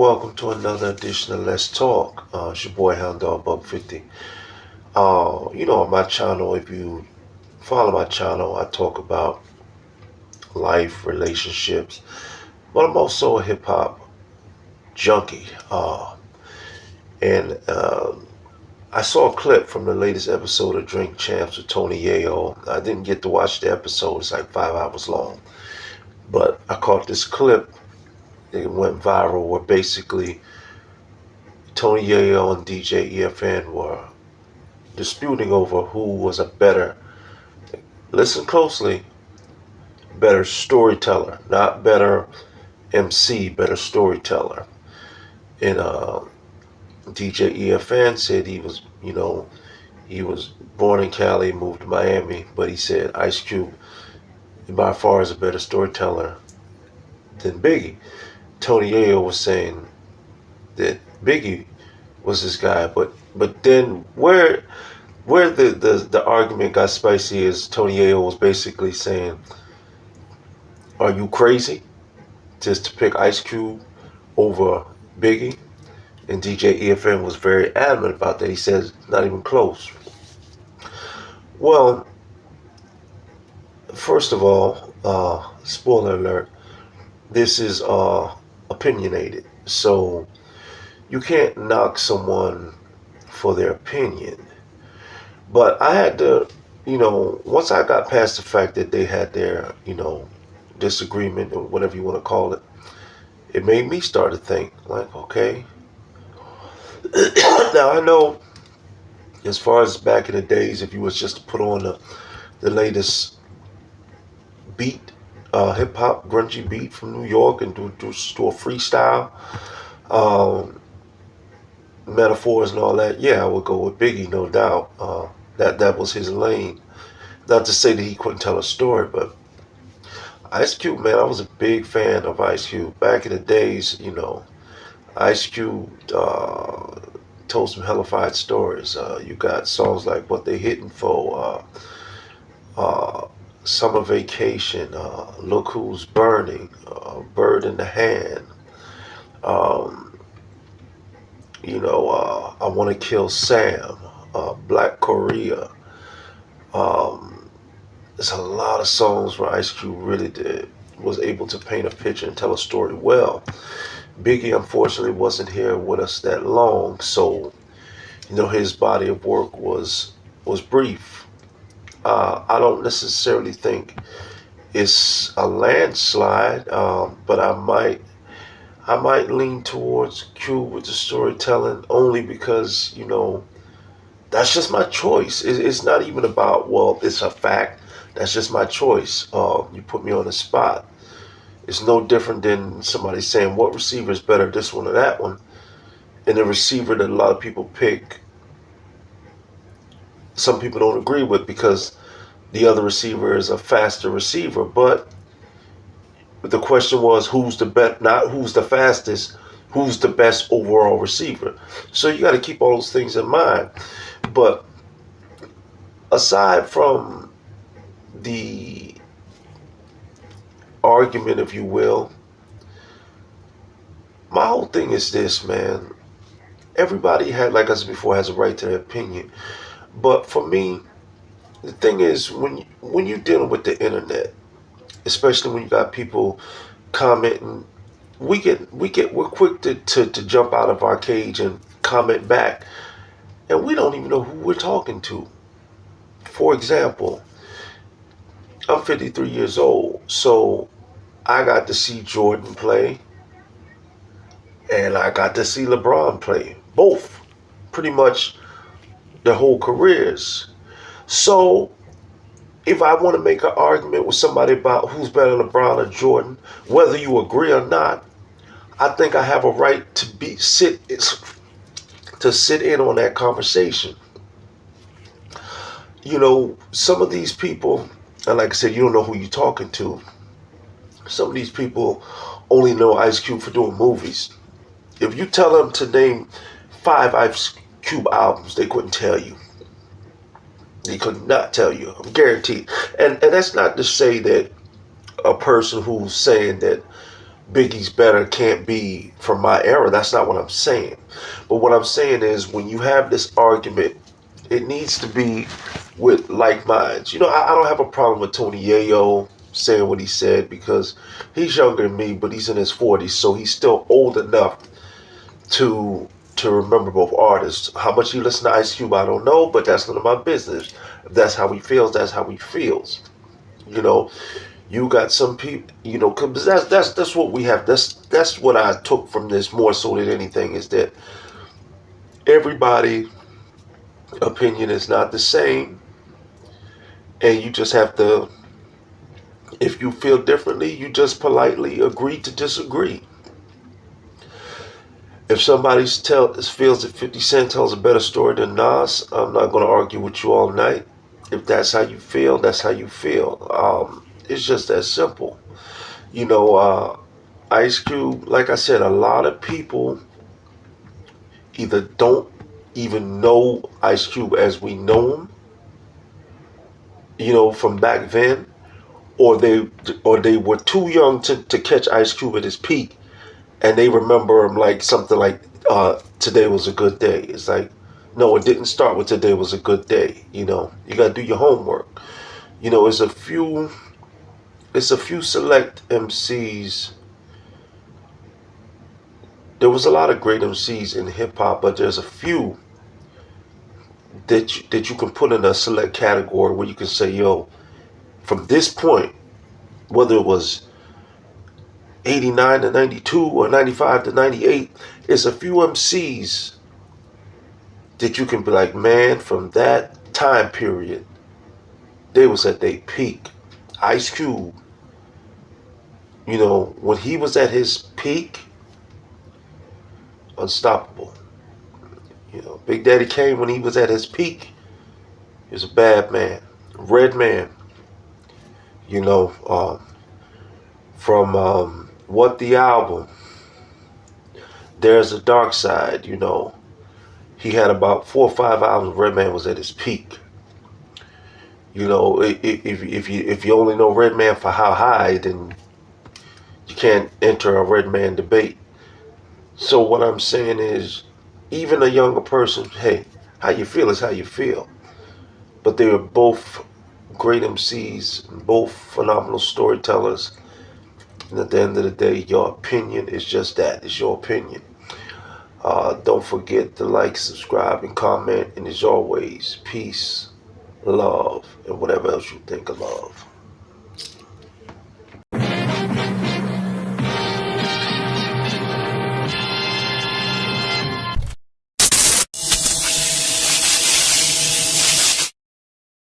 welcome to another edition of Let's Talk. It's your boy Hound Dog Buck 50. On my channel, if you follow my channel, I talk about life, relationships, but I'm also a hip hop junkie. And I saw a clip from the latest episode of Drink Champs with Tony Yayo. I didn't get to watch the episode, it's like 5 hours long. But I caught this clip, it went viral, where basically Tony Yayo and DJ EFN were disputing over who was a better, listen closely, better storyteller, not better MC, better storyteller. And DJ EFN said he was born in Cali, moved to Miami, but he said Ice Cube by far is a better storyteller than Biggie. Tony Yayo was saying that Biggie was this guy, but then where the argument got spicy is Tony Yayo was basically saying, "Are you crazy just to pick Ice Cube over Biggie?" And DJ EFN was very adamant about that. He says not even close. Well, first of all, spoiler alert, this is opinionated, so you can't knock someone for their opinion. But I had to, once I got past the fact that they had their, disagreement or whatever you want to call it, it made me start to think, like, okay. Now, I know as far as back in the days, if you was just to put on the latest beat, hip-hop, grungy beat from New York and do a freestyle, metaphors and all that, yeah, I would go with Biggie, no doubt. That was his lane. Not to say that he couldn't tell a story, but Ice Cube, man, I was a big fan of Ice Cube. Back in the days, Ice Cube told some hellified stories. You got songs like What They Hitting For, Summer Vacation, Look Who's Burning, Bird in the Hand, I Want to Kill Sam, Black Korea. There's a lot of songs where Ice Cube really was able to paint a picture and tell a story well. Biggie, unfortunately, wasn't here with us that long, so his body of work was brief. I don't necessarily think it's a landslide, but I might lean towards Cube with the storytelling, only because that's just my choice. It's not even about, well, it's a fact. That's just my choice. You put me on the spot. It's no different than somebody saying, what receiver is better, this one or that one? And the receiver that a lot of people pick, some people don't agree with because the other receiver is a faster receiver. But the question was, who's the best, not who's the fastest, who's the best overall receiver? So you got to keep all those things in mind. But aside from the argument, if you will, my whole thing is this, man. Everybody like I said before, has a right to their opinion. But for me, the thing is, when you're dealing with the internet, especially when you got people commenting, we're quick to jump out of our cage and comment back, and we don't even know who we're talking to. For example, I'm 53 years old, so I got to see Jordan play, and I got to see LeBron play, both, pretty much their whole careers. So if I want to make an argument with somebody about who's better, LeBron or Jordan, whether you agree or not, I think I have a right to sit in on that conversation. Some of these people, and like I said, you don't know who you're talking to. Some of these people only know Ice Cube for doing movies. If you tell them to name 5 Ice Cube albums, they couldn't tell you. They could not tell you. I'm guaranteed. And that's not to say that a person who's saying that Biggie's better can't be from my era. That's not what I'm saying. But what I'm saying is when you have this argument, it needs to be with like minds. I don't have a problem with Tony Yayo saying what he said because he's younger than me, but he's in his 40s, so he's still old enough to remember both artists. How much he listens to Ice Cube, I don't know, but that's none of my business. If that's how he feels, that's how he feels. You know, you got some people, because that's what we have. That's what I took from this more so than anything is that everybody opinion is not the same, and you just have to. If you feel differently, you just politely agree to disagree. If somebody feels that 50 Cent tells a better story than Nas, I'm not going to argue with you all night. If that's how you feel, that's how you feel. It's just that simple. Ice Cube, like I said, a lot of people either don't even know Ice Cube as we know him, from back then, or they were too young to catch Ice Cube at his peak, and they remember him like something like today was a good day. It's like, no, it didn't start with today was a good day. You got to do your homework. It's a few select MCs. There was a lot of great MCs in hip hop, but there's a few that you can put in a select category where you can say, yo, from this point, whether it was 89 to 92 or 95 to 98, it's a few MCs that you can be like, man, from that time period, they was at their peak. Ice Cube, when he was at his peak, unstoppable. Big Daddy Kane, when he was at his peak, he was a bad man, red man. From What the Album, There's a Dark Side, he had about 4 or 5 albums. Redman was at his peak. If you only know Redman for How High, then you can't enter a Redman debate. So what I'm saying is, even a younger person, hey, how you feel is how you feel. But they are both great MCs, both phenomenal storytellers. And at the end of the day, your opinion is just that. It's your opinion. Don't forget to like, subscribe, and comment. And as always, peace, love, and whatever else you think of love.